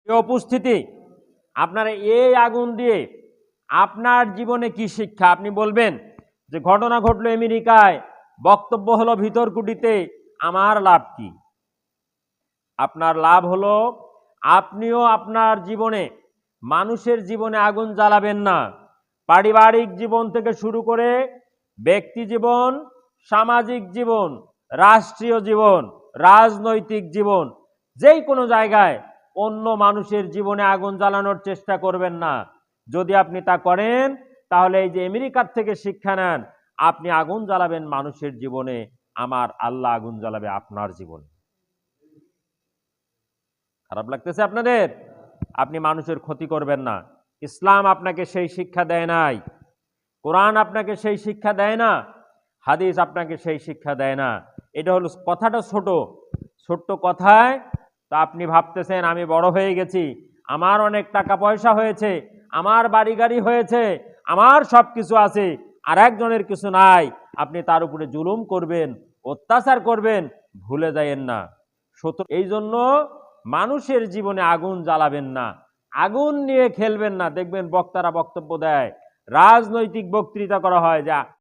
এই উপস্থিতি, আপনারা এই আগুন দিয়ে আপনার জীবনে কি শিক্ষা আপনি বলবেন? যে ঘটনা ঘটলো আমেরিকায়, বক্তব্য হলো ভিতর কুটিতে, আমার লাভ কি? আপনার লাভ হলো আপনিও আপনার জীবনে, মানুষের জীবনে আগুন জ্বালাবেন না। পারিবারিক জীবন থেকে শুরু করে ব্যক্তি জীবন, সামাজিক জীবন, রাষ্ট্রীয় জীবন, রাজনৈতিক জীবন, যেই কোনো জায়গায় অন্য মানুষের জীবনে আগুন জ্বালানোর চেষ্টা করবেন না। যদি আপনি তা করেন, তাহলে এই যে আমেরিকার থেকে শিক্ষা নেন, আপনি আগুন জ্বালাবেন মানুষের জীবনে, আমার আল্লাহ আগুন জ্বালাবে আপনার জীবনে। খারাপ লাগতেছে আপনাদের? আপনি মানুষের ক্ষতি করবেন না। ইসলাম আপনাকে সেই শিক্ষা দেয় নাই, কোরআন আপনাকে সেই শিক্ষা দেয় না, হাদিস আপনাকে সেই শিক্ষা দেয় না। এটা হলো কথাটা ছোট, ছোট্ট কথায় তা আপনি ভাবতেছেন আমি বড় হয়ে গেছি, আমার অনেক টাকা পয়সা হয়েছে, আমার বাড়ি গাড়ি হয়েছে, আমার সব কিছু আছে, আর একজনের কিছু নাই, আপনি তার উপরে জুলুম করবেন, অত্যাচার করবেন, ভুলে যায়েন না। এই জন্য মানুষের জীবনে আগুন জ্বালাবেন না, আগুন নিয়ে খেলবেন না। দেখবেন বক্তারা বক্তব্য দেয়, রাজনৈতিক বক্তৃতা করা হয়, যা